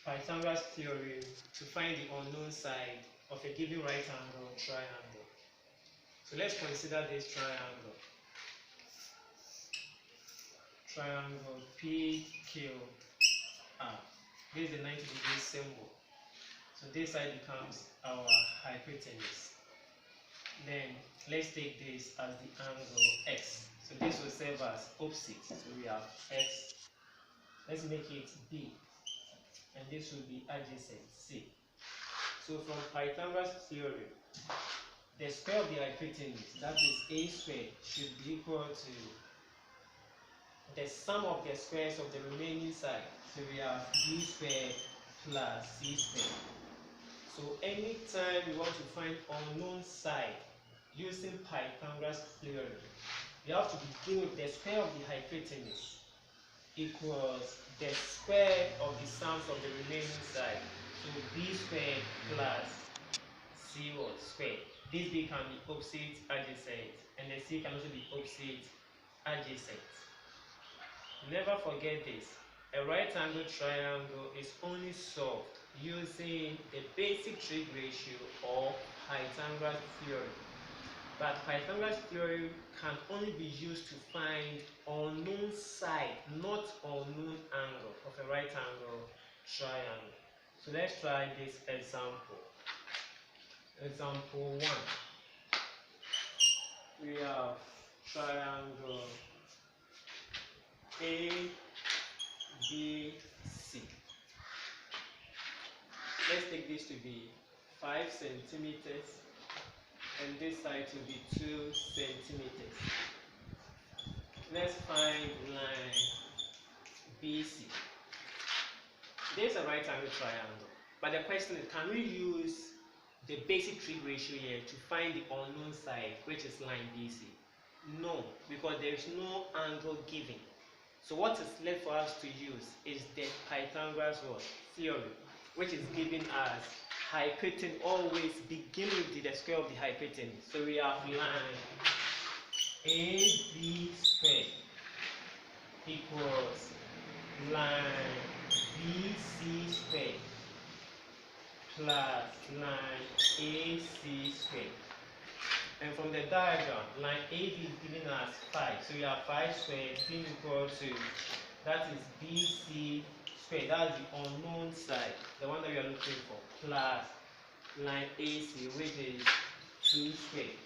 Pythagoras theorem to find the unknown side of a given right angle triangle. So let's consider this triangle. Triangle PQR. This is the 90-degree symbol. So this side becomes our hypotenuse. Then let's take this as the angle X. So this will serve as opposite. So we have X. Let's make it B. And this will be adjacent C. So from Pythagoras theorem, the square of the hypotenuse, that is A squared, should be equal to the sum of the squares of the remaining side. So we have B squared plus C squared. So anytime we want to find unknown side using Pythagoras theorem, we have to begin with the square of the hypotenuse equals the square of the sums of the remaining side. So B squared plus C squared. This B can be opposite adjacent, and the C can also be opposite adjacent. Never forget this. A right angle triangle is only solved using the basic trig ratio or Pythagoras theorem. But Pythagoras theorem can only be used to find unknown side, not unknown angle of a right angle triangle. So let's try this example. Example 1. We have triangle ABC. Let's take this to be 5 centimeters and this side to be 2 centimeters. Let's find line BC. This is a right angle triangle, but the question is, can we use the basic trig ratio here to find the unknown side, which is line BC? No, because there is no angle given. So what is left for us to use is the Pythagoras theorem, which is given as hypotenuse. Always begin with the square of the hypotenuse. So we have line AB squared equals line BC squared plus line AC squared. And from the diagram, line AB is given as 5. So we have 5 squared being equal to, that is BC squared. That's the unknown side, the one that we are looking for, plus line AC, which is 2 squared.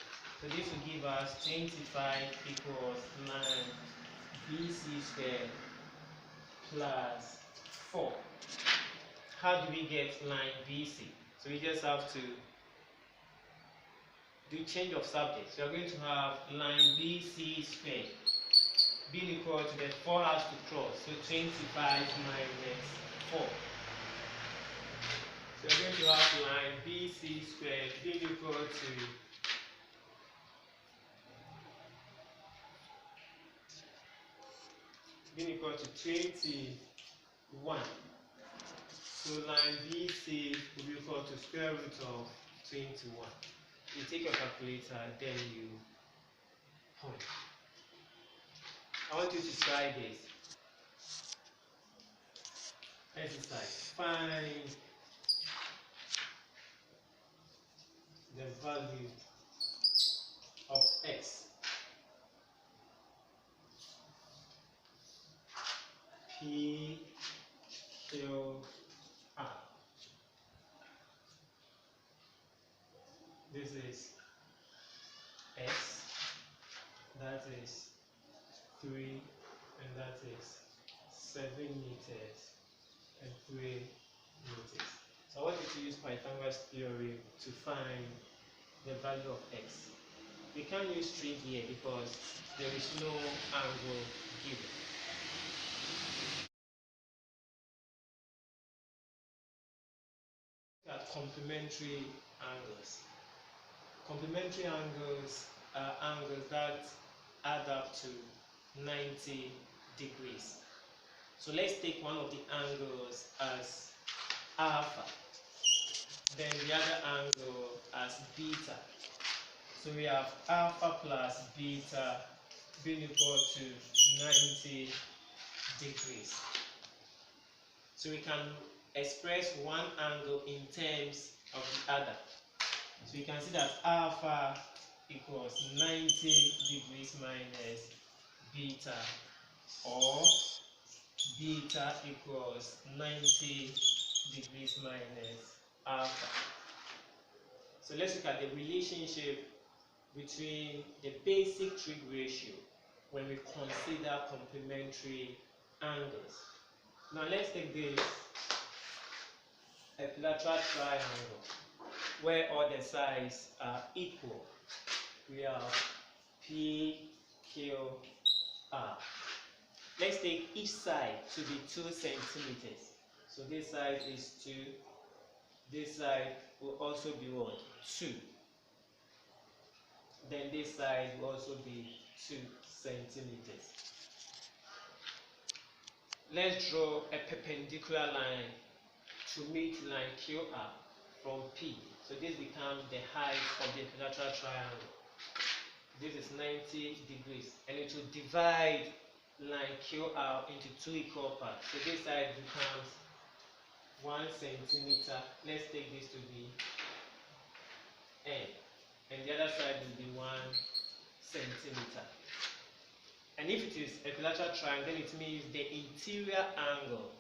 So this will give us 25 equals line BC squared plus 4. How do we get line BC? So we just have to do change of subject. So we are going to have line BC squared being equal to the 4 has to cross. So 25 minus 4. So we are going to have line BC squared being equal to 21. So line BC will be equal to square root of 21. You take your calculator, then you point. I want you to try this. Exercise. Find the value of x. P, Q, R. This is x, that is 3, and that is 7 meters and 3 meters. So I want you to use Pythagoras theorem to find the value of x. We can't use trig here because there is no angle given. At complementary angles. Complementary angles are angles that add up to 90 degrees. So let's take one of the angles as alpha, then the other angle as beta. So we have alpha plus beta being equal to 90 degrees. So we can express one angle in terms of the other. So you can see that alpha equals 90 degrees minus beta, or beta equals 90 degrees minus alpha. So let's look at the relationship between the basic trig ratio when we consider complementary angles. Now let's take this equilateral triangle where all the sides are equal. We have P, Q, R. Let's take each side to be 2 centimeters. So this side is 2. This side will also be what? 2. Then this side will also be 2 centimeters. Let's draw a perpendicular line to meet line QR from P. So this becomes the height of the equilateral triangle. This is 90 degrees, and it will divide line QR into 2 equal parts. So this side becomes 1 centimeter. Let's take this to be N, and the other side will be 1 centimeter. And if it is equilateral triangle, then it means the interior angle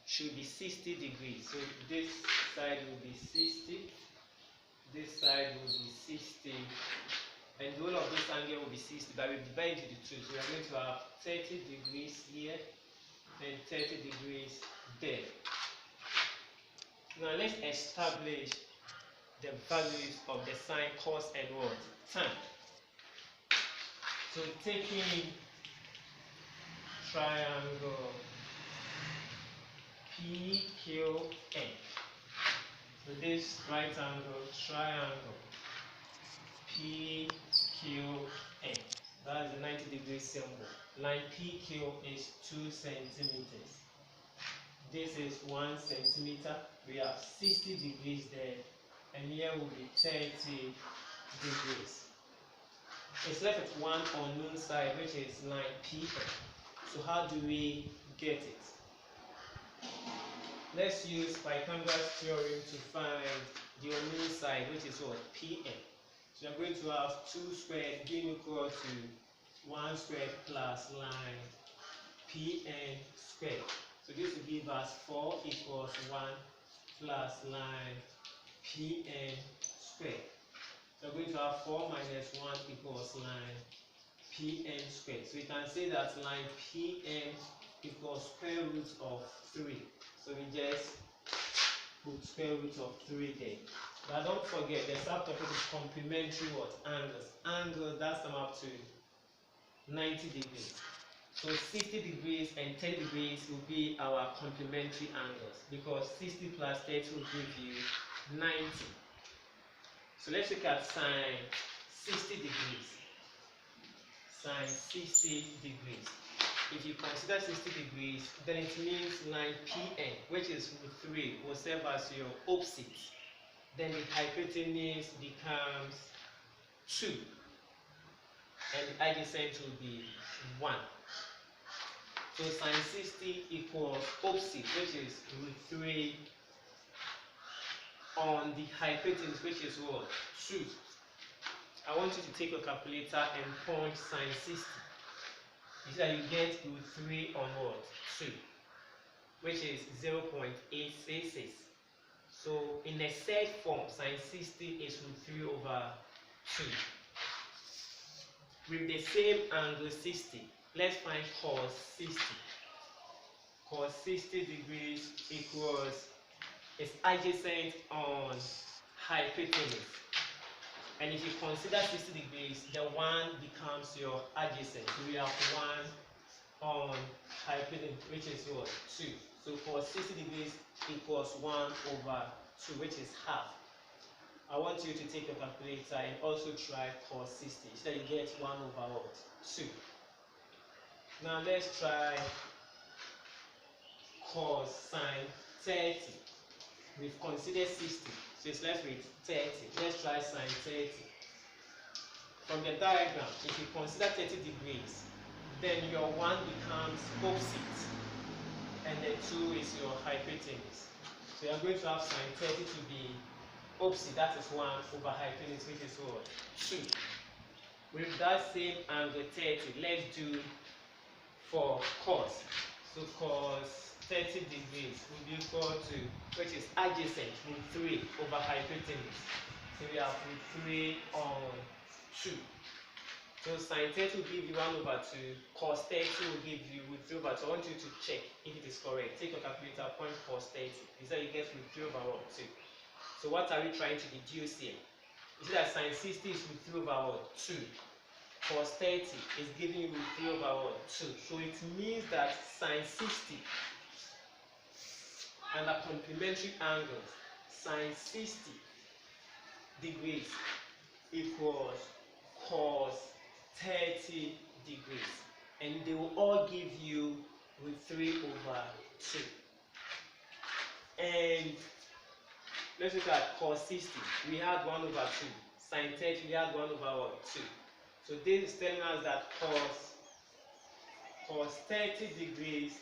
should be 60 degrees. So this side will be 60, this side will be 60, and the whole of this angle will be 60, but we divide into the 2. So we are going to have 30 degrees here and 30 degrees there. Now let's establish the values of the sine, cos, and what? Tan. So taking triangle PQN. So this right angle triangle PQN. That is the 90 degree symbol. Line PQ is 2 centimeters. This is 1 centimeter. We have 60 degrees there, and here will be 30 degrees. It's left with one unknown side, which is line PM. So how do we get it? Let's use Pythagoras theorem to find the unknown side, which is what? PM. So we're going to have 2 squared being equal to 1 squared plus line PM squared. So this will give us 4 equals 1 plus line PM squared. So we're going to have 4 minus 1 equals line PM squared. So we can say that line PM equals square root of 3. So we just put square root of 3 there. But don't forget, the subtopic is complementary what? Angles. Angles that sum up to 90 degrees. So 60 degrees and 10 degrees will be our complementary angles, because 60 plus 30 will give you 90. So let's look at sine 60 degrees. Sine 60 degrees. If you consider 60 degrees, then it means line PN, which is root 3, will serve as your opposite. Then the hypotenuse becomes 2, and the adjacent will be 1. So sine 60 equals opposite, which is root 3, on the hypotenuse, which is what? 2. I want you to take your calculator and punch sine 60. You see that you get root 3 on what? 2, which is 0.866. So in a set form, sine 60 is root 3 over 2. With the same angle 60, let's find cos 60. Cos 60 degrees equals, is adjacent on hypotenuse. And if you consider 60 degrees, the 1 becomes your adjacent. So we have 1 on hypotenuse, which is what? 2. So cos 60 degrees equals 1 over 2, which is half. I want you to take your calculator and also try cos 60, so that you get 1 over what? 2. Now let's try cos sine 30. We've considered 60, so it's left with 30. Let's try sine 30. From the diagram, if you consider 30 degrees, then your 1 becomes opposite, and then 2 is your hypotenuse. So you're going to have sine 30 to be opposite, that is 1 over hypotenuse, which is what? 2. With that same angle 30, let's do for cos. So cos 30 degrees will be equal to, which is adjacent, root 3 over hypotenuse. So we have root 3 on 2. So sine 30 will give you 1 over 2, cos 30 will give you root 3 over 2. I want you to check if it is correct. Take your calculator, point cos 30. Is that you get root 3 over 2. So what are we trying to deduce here? You see that sine 60 is root 3 over 2. Cos 30 is giving you root 3 over 2. So it means that sine 60 and the complementary angles, sine 60 degrees equals cos 30 degrees. And they will all give you root 3 over 2. And let's look at cos 60. We had 1 over 2. Sine 30, we had 1 over 2. So this is telling us that cos 30 degrees,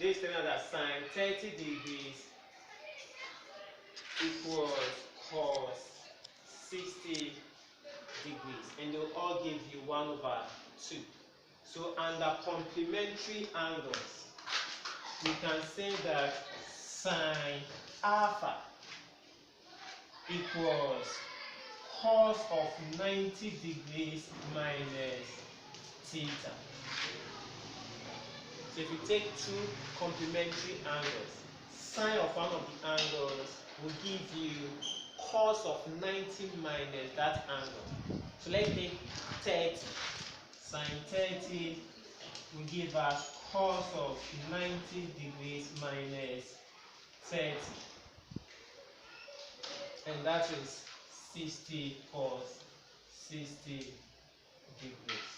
this is telling us that sine 30 degrees equals cos 60 degrees. And they'll all give you 1 over 2. So under complementary angles, we can say that sine alpha equals cos of 90 degrees minus theta. So if you take two complementary angles, sine of one of the angles will give you cos of 90 minus that angle. So let's take 30. Sine 30 will give us cos of 90 degrees minus 30. And that is 60 cos 60 degrees.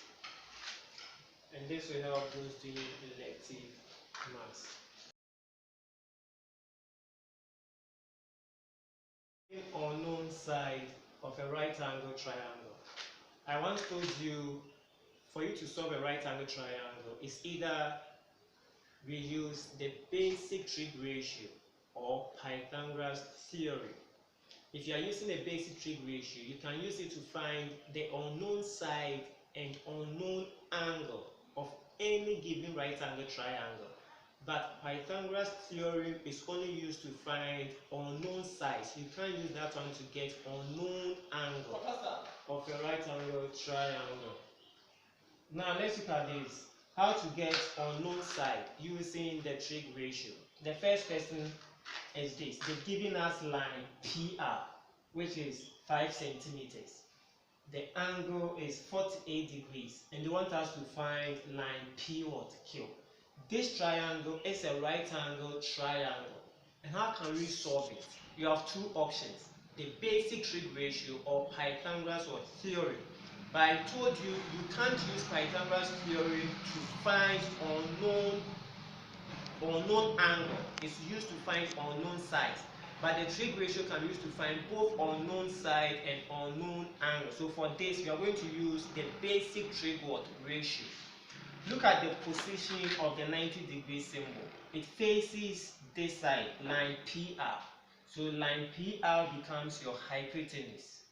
And this will help those doing elective maths. Unknown side of a right angle triangle. I once told you, for you to solve a right angle triangle, it's either we use the basic trig ratio or Pythagoras theorem. If you are using a basic trig ratio, you can use it to find the unknown side and unknown angle of any given right angle triangle. But Pythagoras theorem is only used to find unknown sides. You can't use that one to get unknown angle of a right angle triangle. Now let's look at this. How to get unknown side using the trig ratio. The first question is this. They've given us line PR, which is 5 centimeters. The angle is 48 degrees, and they want us to find line P what? Q. This triangle is a right angle triangle. And how can we solve it? You have two options, the basic trig ratio or Pythagoras or theorem. But I told you, you can't use Pythagoras theorem to find unknown angle. It's used to find unknown sides. But the trig ratio can be used to find both unknown side and unknown angle. So for this, we are going to use the basic trig ratio. Look at the position of the 90 degree symbol. It faces this side, line PR. So line PR becomes your hypotenuse.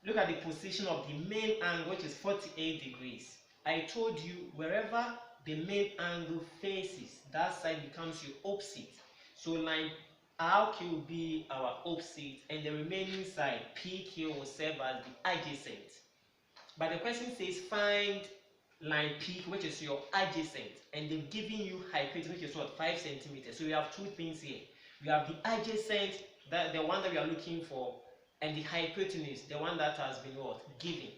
Look at the position of the main angle, which is 48 degrees. I told you, wherever the main angle faces, that side becomes your opposite. So line RQ will be our opposite, and the remaining side, PQ, will serve as the adjacent. But the question says find line P, which is your adjacent, and they've given you hypotenuse, which is what? 5 centimeters. So we have two things here. We have the adjacent, the one that we are looking for, and the hypotenuse, the one that has been what? Given.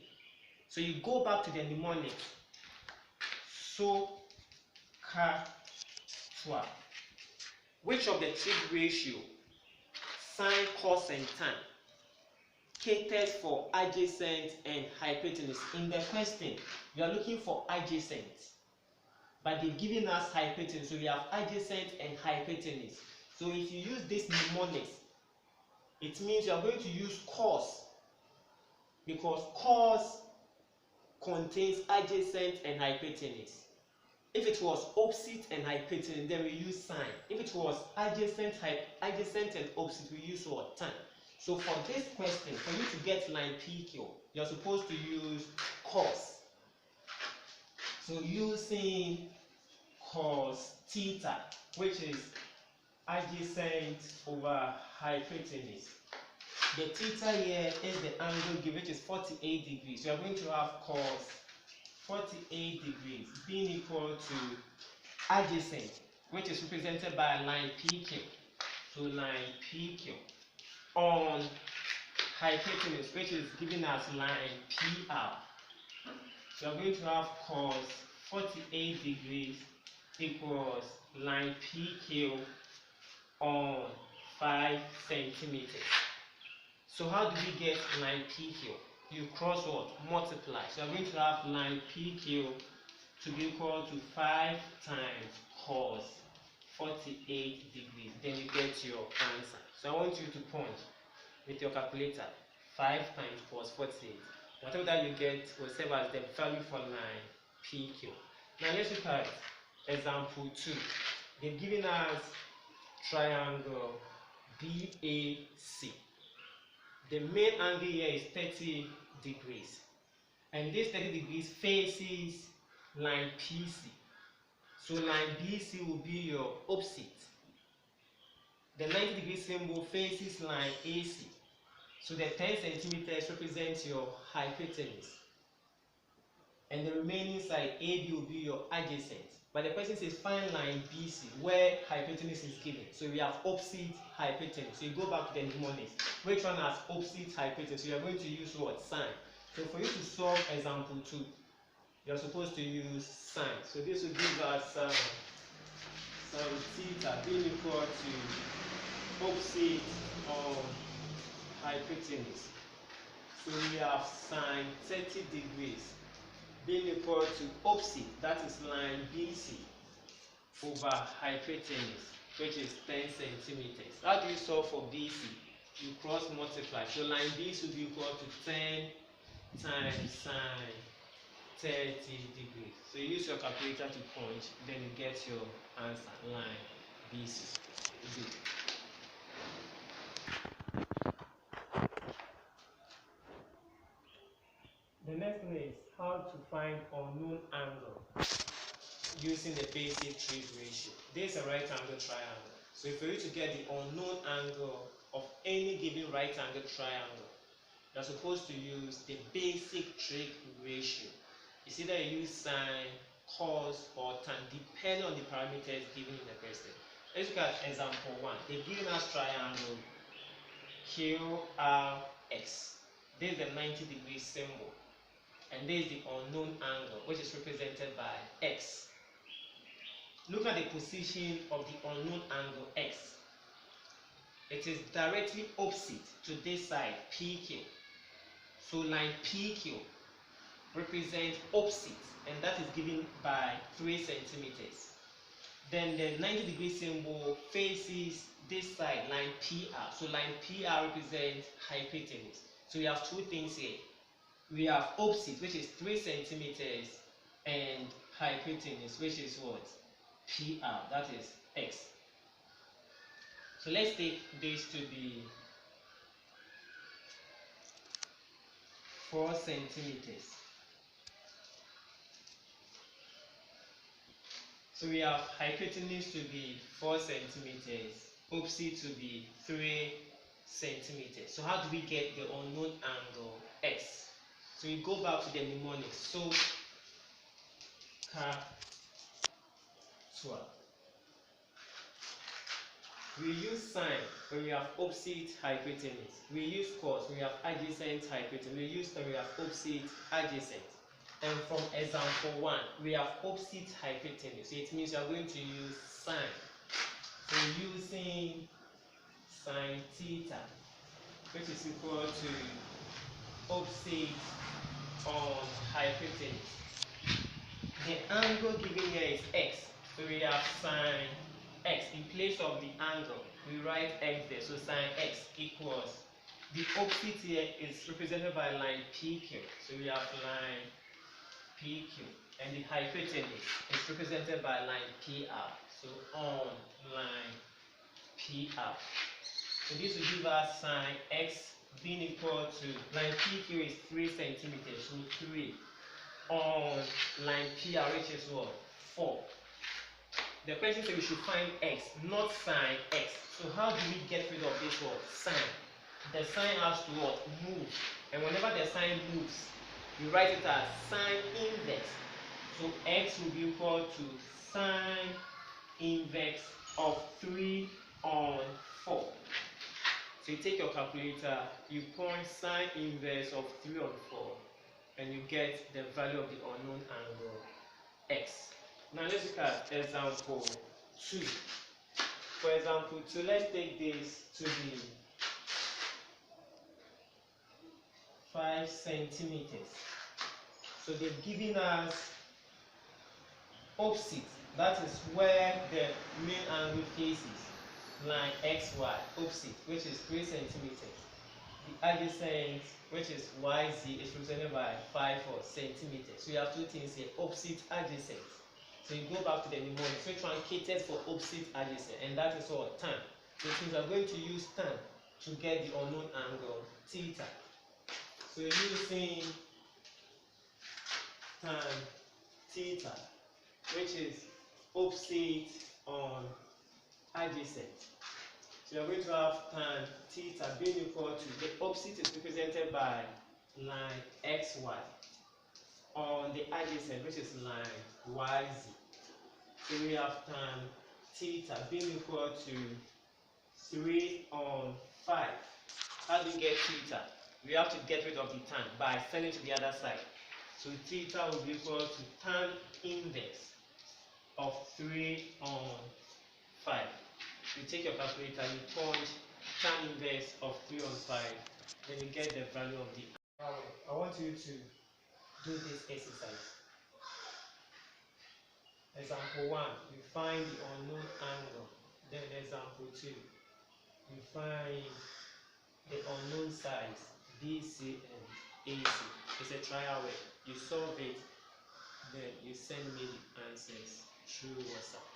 So you go back to the mnemonic. So, which of the trig ratio, sine, cos, and tan, caters for adjacent and hypotenuse? In the question, we are looking for adjacent, but they've given us hypotenuse, so we have adjacent and hypotenuse. So if you use this mnemonic, it means you are going to use cos, because cos contains adjacent and hypotenuse. If it was opposite and hypotenuse, then we use sine. If it was adjacent and opposite, we use what? Tan. So for this question, for you to get line PQ, you're supposed to use cos. So using cos theta, which is adjacent over hypotenuse. The theta here is the angle given, which is 48 degrees. So you are going to have cos 48 degrees being equal to adjacent, which is represented by a line PQ. So line PQ on hypotenuse, which is given as line PR. So you are going to have cos 48 degrees equals line PQ on 5 centimeters. So how do we get line PQ? You cross what? Multiply. So you're going to have line PQ to be equal to 5 times cos 48 degrees. Then you get your answer. So I want you to punch with your calculator 5 times cos 48. Whatever that you get will serve as the value for line PQ. Now let's look at example 2. They've given us triangle BAC. The main angle here is 30 degrees, and this 30 degrees faces line PC. So line BC will be your opposite. The 90 degree symbol faces line AC. So the 10 centimeters represents your hypotenuse, and the remaining side AB will be your adjacent. But the question says find line BC where hypotenuse is given. So we have opposite hypotenuse. So you go back to the mnemonics. Which one has opposite hypotenuse? So you are going to use what? Sine. So for you to solve example 2, you are supposed to use sine. So this will give us some theta being equal to opposite of hypotenuse. So we have sine 30 degrees being equal to opposite, that is line BC, over hypotenuse, which is 10 centimeters. How do you solve for BC? You cross multiply. So line BC will be equal to 10 times sine 30 degrees. So you use your calculator to punch, then you get your answer, line BC. Good. The next one is how to find unknown angle using the basic trig ratio. This is a right angle triangle. So for you to get the unknown angle of any given right angle triangle, you're supposed to use the basic trig ratio. It's either you use sine, cos, or tan, depending on the parameters given in the question. Let's look at example 1. They've given us triangle QRX. This is the 90 degree symbol. And this is the unknown angle, which is represented by x. Look at the position of the unknown angle x. It is directly opposite to this side, PQ. So line PQ represents opposite, and that is given by 3 centimeters. Then the 90 degree symbol faces this side, line PR. So line PR represents hypotenuse. So we have 2 things here. We have opposite, which is 3 centimeters, and hypotenuse, which is what? PR, that is x. So let's take this to be 4 centimeters. So we have hypotenuse to be 4 centimeters, opposite to be 3 centimeters. So how do we get the unknown angle x? So we go back to the mnemonics. So we use sine when we have opposite hypotenuse. We use cos when we have adjacent hypotenuse. We use tan when we have opposite adjacent. And from example 1, we have opposite hypotenuse. So it means you are going to use sine. So using sine theta, which is equal to opposite on hypotenuse. The angle given here is x. So we have sine x. In place of the angle, we write x there. So sine x equals, the opposite here is represented by line PQ. So we have line PQ. and the hypotenuse is represented by line PR. So on line PR. So this will give us sine x being equal to line PQ is 3 centimeters, so 3 on line PR, which is what? 4. The question says we should find x, not sine x. So how do we get rid of this word? Sine. The sign has to what? Move. And whenever the sign moves, you write it as sine inverse. So x will be equal to sine inverse of 3 on 4. So you take your calculator, you point sine inverse of 3 on 4, and you get the value of the unknown angle x. Now let's look at example 2. For example 2, let's take this to be 5 centimeters. So they've given us opposite, that is where the main angle faces, line xy, opposite, which is 3 centimeters. The adjacent, which is yz, is represented by 5 centimeters. So you have two things here, opposite, adjacent. So you go back to the mnemonic, so truncated for opposite, adjacent, and that is what? Tan. So it means we are going to use tan to get the unknown angle theta. So using tan theta, which is opposite on adjacent. So we are going to have tan theta being equal to, the opposite is represented by line xy on the adjacent, which is line yz. So we have tan theta being equal to 3 on 5. How do you get theta? We have to get rid of the tan by sending to the other side. So theta will be equal to tan inverse of 3 on 5. You take your calculator, you punch tan inverse of 3 on 5, then you get the value of the angle. I want you to do this exercise. Example 1, you find the unknown angle. Then example 2, you find the unknown sides BC and AC. It's a trial way. You solve it, then you send me the answers through WhatsApp.